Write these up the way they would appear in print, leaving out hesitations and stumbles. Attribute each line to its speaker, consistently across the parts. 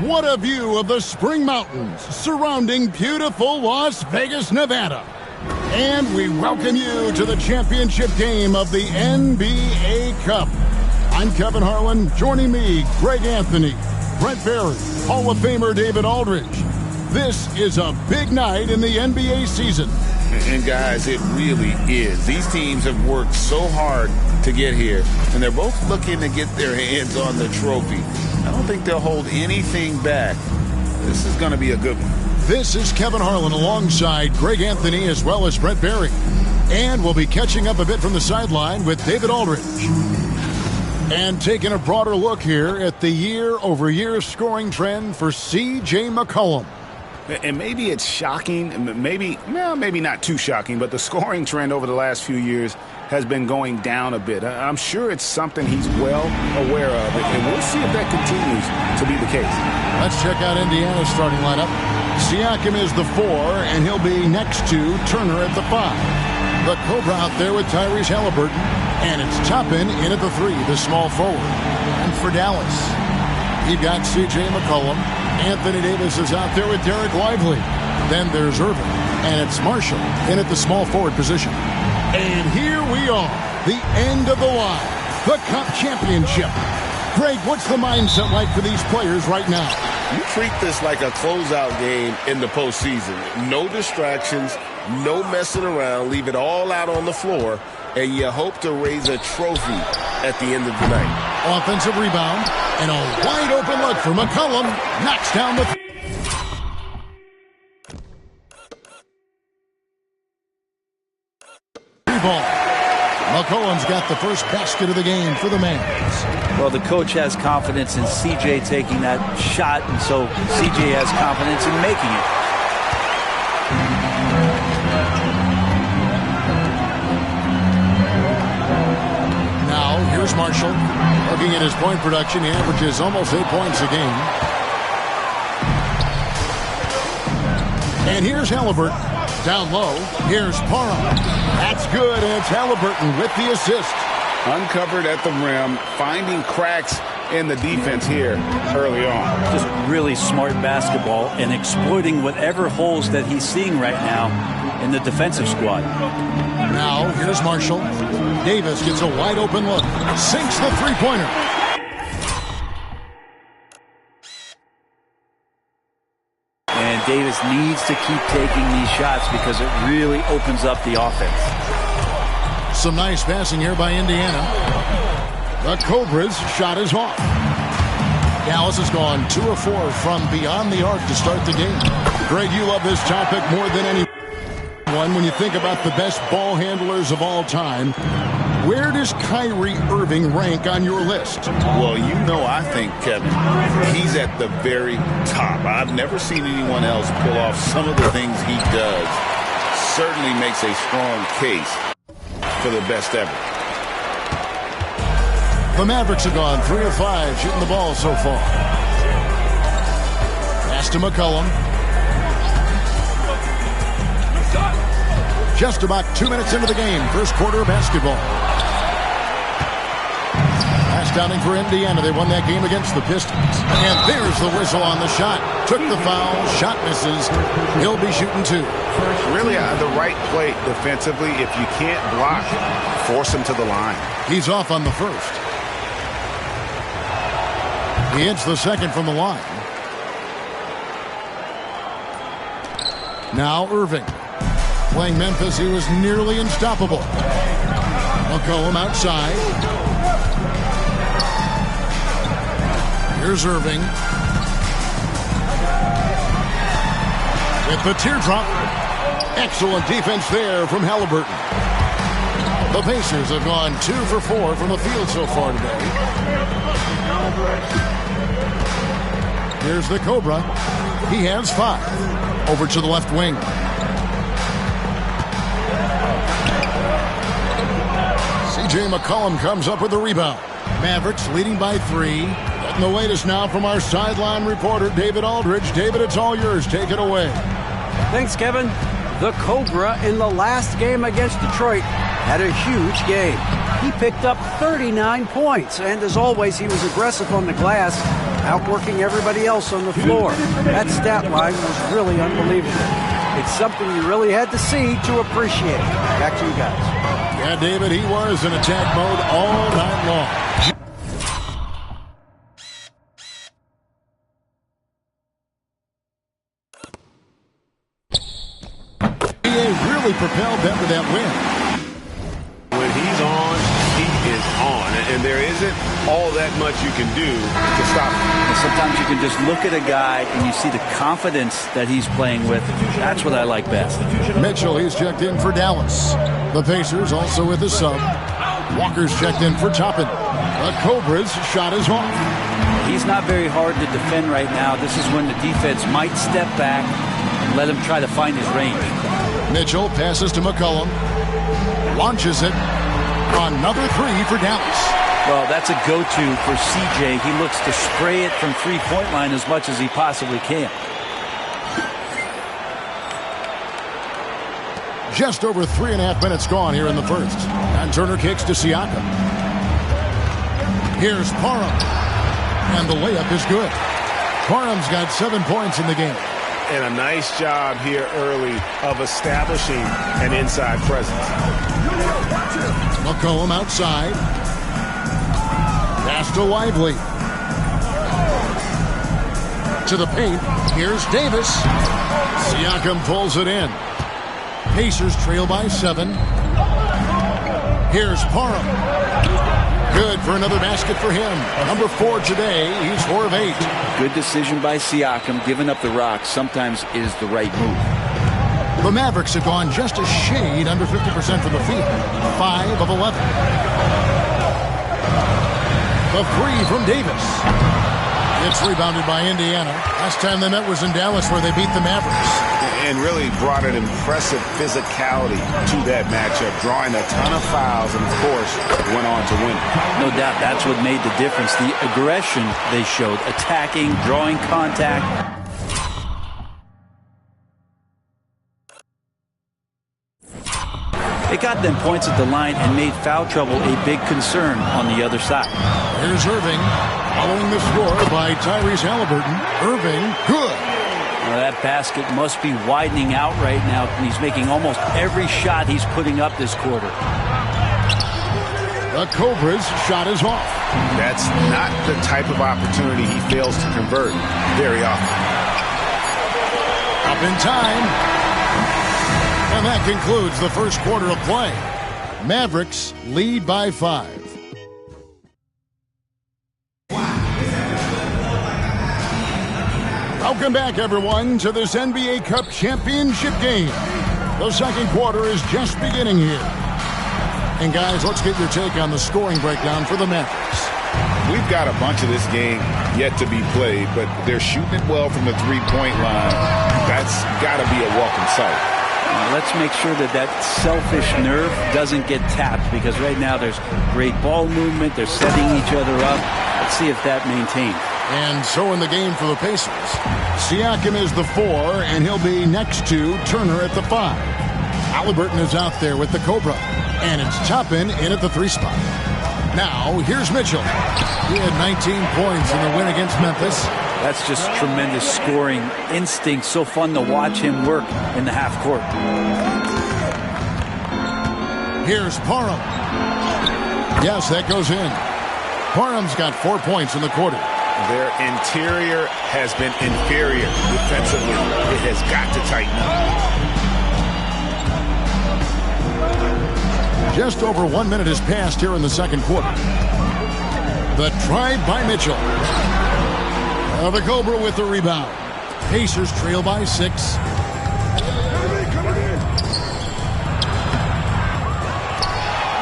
Speaker 1: What a view of the Spring Mountains surrounding beautiful Las Vegas, Nevada. And we welcome you to the championship game of the NBA Cup. I'm Kevin Harlan. Joining me, Greg Anthony, Brent Barry, Hall of Famer David Aldridge. This is a big night in the NBA season.
Speaker 2: And guys, it really is. These teams have worked so hard to get here, and they're both looking to get their hands on the trophy. I don't think they'll hold anything back. This is going to be a good one.
Speaker 1: This is Kevin Harlan alongside Greg Anthony as well as Brent Barry. And we'll be catching up a bit from the sideline with David Aldridge. And taking a broader look here at the year-over-year scoring trend for C.J. McCollum.
Speaker 2: And maybe it's shocking, maybe not too shocking, but the scoring trend over the last few years has been going down a bit. I'm sure it's something he's well aware of, and we'll see if that continues to be the case.
Speaker 1: Let's check out Indiana's starting lineup. Siakam is the 4, and he'll be next to Turner at the 5. The Cobra out there with Tyrese Halliburton, and it's Toppin in at the 3, the small forward. And for Dallas, you've got C.J. McCollum. Anthony Davis is out there with Derek Lively. Then there's Irving, and it's Marshall in at the small forward position. And here we are, the end of the line, the Cup Championship. Greg, what's the mindset like for these players right now?
Speaker 2: You treat this like a closeout game in the postseason. No distractions, no messing around, leave it all out on the floor, and you hope to raise a trophy at the end of the night.
Speaker 1: Offensive rebound, and a wide-open look for McCollum. Knocks down the... ball. McCollum's got the first basket of the game for the Mavs.
Speaker 3: Well, the coach has confidence in C.J. taking that shot, and so C.J. has confidence in making it.
Speaker 1: Now, here's Marshall. Looking at his point production, he averages almost 8 points a game. And here's Halliburton. Down low, here's Parham. That's good, and it's Halliburton with the assist.
Speaker 2: Uncovered at the rim, finding cracks in the defense here early on.
Speaker 3: Just really smart basketball and exploiting whatever holes that he's seeing right now in the defensive squad.
Speaker 1: Now, here's Marshall. Davis gets a wide open look. Sinks the three-pointer.
Speaker 3: And Davis needs to keep taking these shots because it really opens up the offense.
Speaker 1: Some nice passing here by Indiana. The Cobras' shot is off. Dallas has gone 2 of 4 from beyond the arc to start the game. Greg, you love this topic more than anyone when you think about the best ball handlers of all time. Where does Kyrie Irving rank on your list?
Speaker 2: Well, you know, I think, Kevin, he's at the very top. I've never seen anyone else pull off some of the things he does. Certainly makes a strong case for the best ever.
Speaker 1: The Mavericks have gone 3 of 5 shooting the ball so far. Pass to McCollum. Just about 2 minutes into the game, first quarter of basketball. Pass downing for Indiana. They won that game against the Pistons. And there's the whistle on the shot. Took the foul. Shot misses. He'll be shooting 2.
Speaker 2: Really the right play defensively. If you can't block, force him to the line.
Speaker 1: He's off on the first. He hits the second from the line. Now Irving. Playing Memphis, he was nearly unstoppable. McCollum outside. Here's Irving. With the teardrop. Excellent defense there from Halliburton. The Pacers have gone 2 for 4 from the field so far today. Here's the Cobra. He has 5. Over to the left wing. C.J. McCollum comes up with the rebound. Mavericks leading by 3. Getting the latest now from our sideline reporter, David Aldridge. David, it's all yours. Take it away.
Speaker 4: Thanks, Kevin. The Cobra in the last game against Detroit had a huge game. He picked up 39 points, and as always, he was aggressive on the glass. outworking everybody else on the floor. That stat line was really unbelievable. It's something you really had to see to appreciate. Back to you guys.
Speaker 1: Yeah, David, he was in attack mode all night long. Really propelled them to that win.
Speaker 5: When he's on, he is on. And there isn't all that much you can do to stop him.
Speaker 3: And sometimes you can just look at a guy and you see the confidence that he's playing with. That's what I like best.
Speaker 1: Mitchell, he's checked in for Dallas. The Pacers also with a sub. Walker's checked in for Toppin. The Cobras shot is off.
Speaker 3: He's not very hard to defend right now. This is when the defense might step back and let him try to find his range.
Speaker 1: Mitchell passes to McCollum. Launches it. Another three for Dallas.
Speaker 3: Well, that's a go-to for CJ. He looks to spray it from three-point line as much as he possibly can.
Speaker 1: Just over 3.5 minutes gone here in the first. And Turner kicks to Siakam. Here's Parham. And the layup is good. Parham's got 7 points in the game.
Speaker 5: And a nice job here early of establishing an inside presence.
Speaker 1: McCollum outside. Pass to Lively. To the paint. Here's Davis. Siakam pulls it in. Pacers trail by 7. Here's Parham. Good for another basket for him. Number 4 today. He's 4 of 8.
Speaker 3: Good decision by Siakam. Giving up the rock sometimes is the right move.
Speaker 1: The Mavericks have gone just a shade under 50% from the field. 5 of 11. The 3 from Davis. It's rebounded by Indiana. Last time they met was in Dallas where they beat the Mavericks.
Speaker 2: And really brought an impressive physicality to that matchup, drawing a ton of fouls and, of course, went on to win.
Speaker 3: No doubt that's what made the difference. The aggression they showed, attacking, drawing contact. It got them points at the line and made foul trouble a big concern on the other side.
Speaker 1: Here's Irving, following the score by Tyrese Halliburton. Irving, good.
Speaker 3: Well, that basket must be widening out right now. He's making almost every shot he's putting up this quarter.
Speaker 1: The Cobras shot is off.
Speaker 2: That's not the type of opportunity he fails to convert very often.
Speaker 1: Up in time. And that concludes the first quarter of play. Mavericks lead by 5. Welcome back, everyone, to this NBA Cup championship game. The second quarter is just beginning here. And, guys, let's get your take on the scoring breakdown for the Mavericks.
Speaker 2: We've got a bunch of this game yet to be played, but they're shooting it well from the three-point line. That's got to be a welcome sight.
Speaker 3: Let's make sure that that selfish nerve doesn't get tapped, because right now there's great ball movement. They're setting each other up. Let's see if that maintains.
Speaker 1: And so in the game for the Pacers, Siakam is the 4, and he'll be next to Turner at the 5. Halliburton is out there with the Cobra, and it's Toppin in at the 3 spot. Now, here's Mitchell. He had 19 points in the win against Memphis.
Speaker 3: That's just tremendous scoring instinct. So fun to watch him work in the half court.
Speaker 1: Here's Parham. Yes, that goes in. Parham's got 4 points in the quarter.
Speaker 2: Their interior has been inferior defensively. It has got to tighten up.
Speaker 1: Just over 1 minute has passed here in the second quarter. The drive by Mitchell. The Cobra with the rebound. Pacers trail by 6.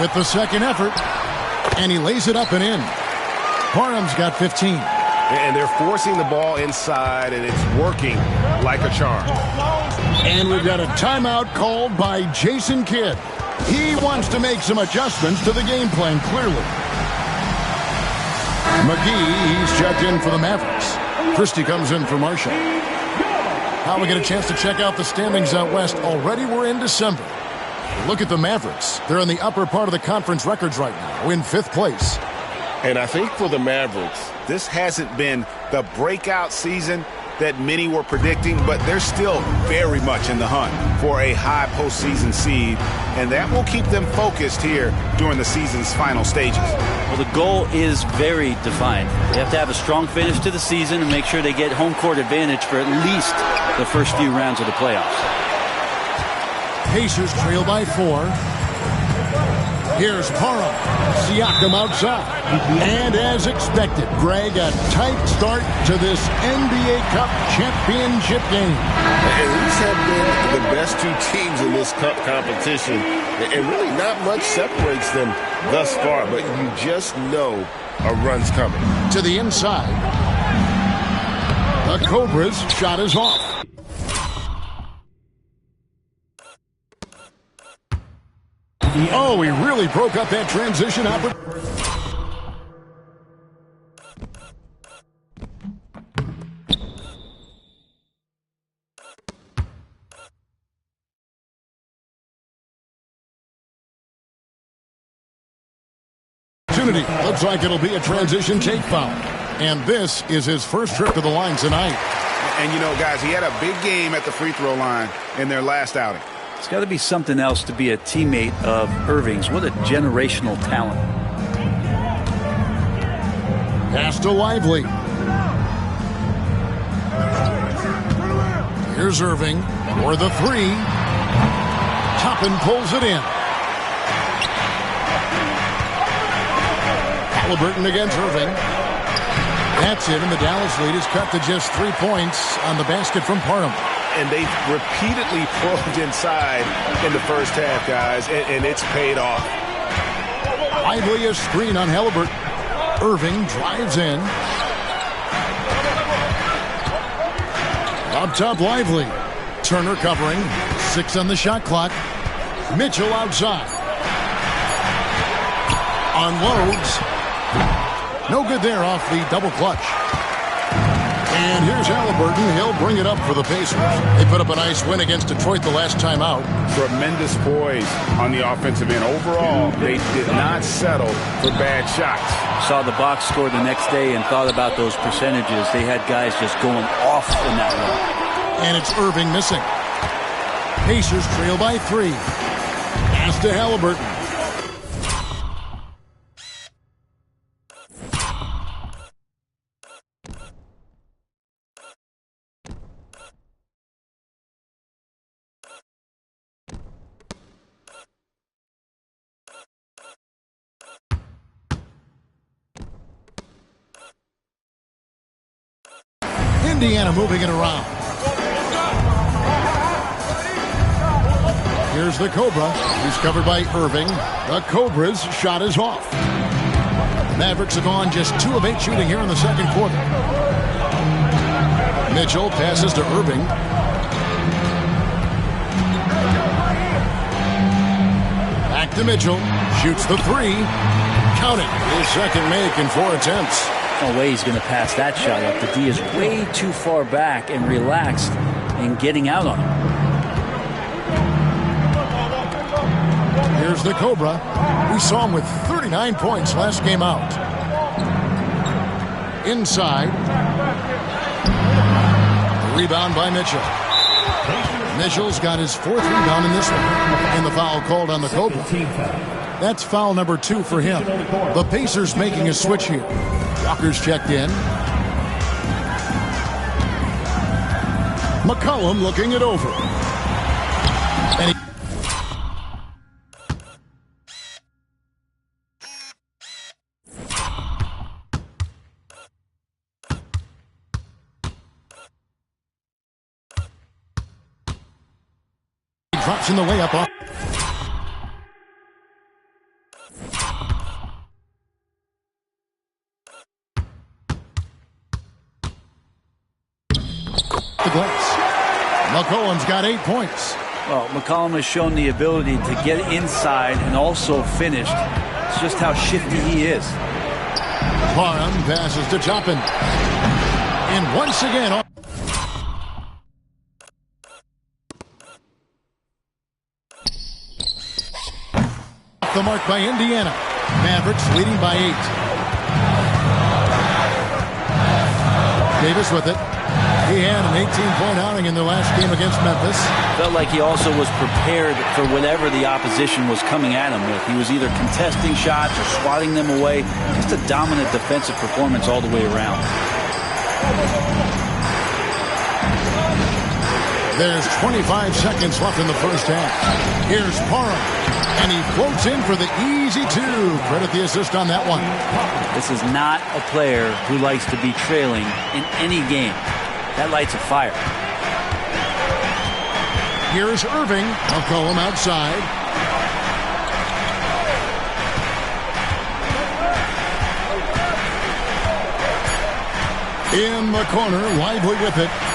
Speaker 1: With the second effort. And he lays it up and in. Parham's got 15.
Speaker 5: And they're forcing the ball inside, and it's working like a charm.
Speaker 1: And we've got a timeout called by Jason Kidd. He wants to make some adjustments to the game plan, clearly. McGee, he's checked in for the Mavericks. Christie comes in for Marshall. Now we get a chance to check out the standings out west. Already we're in December. Look at the Mavericks. They're in the upper part of the conference records right now, in 5th place.
Speaker 5: And I think for the Mavericks,
Speaker 2: This hasn't been the breakout season that many were predicting, but they're still very much in the hunt for a high postseason seed, and that will keep them focused here during the season's final stages.
Speaker 3: Well, the goal is very defined. They have to have a strong finish to the season and make sure they get home court advantage for at least the first few rounds of the playoffs.
Speaker 1: Pacers trail by 4. Here's Parham. Siakam outside. And as expected, Greg, a tight start to this NBA Cup championship game.
Speaker 5: And these have been the best two teams in this Cup competition. And really not much separates them thus far, but you just know a run's coming.
Speaker 1: To the inside. The Cobras' shot is off. Oh, he really broke up that transition opportunity. Looks like it'll be a transition take foul. And this is his first trip to the line tonight.
Speaker 2: And, you know, guys, he had a big game at the free throw line in their last outing.
Speaker 3: It's got to be something else to be a teammate of Irving's. What a generational talent.
Speaker 1: Pass to Lively. Here's Irving for the 3. Toppin pulls it in. Halliburton against Irving. That's it, and the Dallas lead is cut to just 3 points on the basket from Parham.
Speaker 2: And they repeatedly probed inside in the first half, guys, and it's paid off.
Speaker 1: Lively a screen on Halliburton. Irving drives in. Up top, Lively. Turner covering. 6 on the shot clock. Mitchell outside. Unloads. No good there off the double clutch. And here's Halliburton. He'll bring it up for the Pacers. They put up a nice win against Detroit the last time out.
Speaker 2: Tremendous poise on the offensive end. Overall, they did not settle for bad shots.
Speaker 3: Saw the box score the next day and thought about those percentages. They had guys just going off in that one.
Speaker 1: And it's Irving missing. Pacers trail by 3. Pass to Halliburton. Indiana moving it around. Here's the Cobra. He's covered by Irving. The Cobra's shot is off. The Mavericks have gone just 2 of 8 shooting here in the second quarter. Mitchell passes to Irving. Back to Mitchell. Shoots the 3. Count it. His second make in 4 attempts.
Speaker 3: No way he's going to pass that shot up. The D is way too far back and relaxed in getting out on him.
Speaker 1: Here's the Cobra. We saw him with 39 points last game out. Inside. Rebound by Mitchell. Mitchell's got his 4th rebound in this one. And the foul called on the Cobra. That's foul number 2 for him. The Pacers making a switch here. Walker's checked in. McCollum looking it over. And he drops in the layup off. The glass. McCollum's got 8 points.
Speaker 3: Well, McCollum has shown the ability to get inside and also finish. It's just how shifty he is.
Speaker 1: Parham passes to Toppin. And once again, off the mark by Indiana. Mavericks leading by 8. Davis with it. He had an 18-point outing in their last game against Memphis.
Speaker 3: Felt like he also was prepared for whatever the opposition was coming at him with. He was either contesting shots or swatting them away. Just a dominant defensive performance all the way around.
Speaker 1: There's 25 seconds left in the first half. Here's Parham, and he floats in for the easy two. Credit the assist on that one.
Speaker 3: This is not a player who likes to be trailing in any game. That lights a fire.
Speaker 1: Here's Irving. I'll call him outside. In the corner, Lively with it.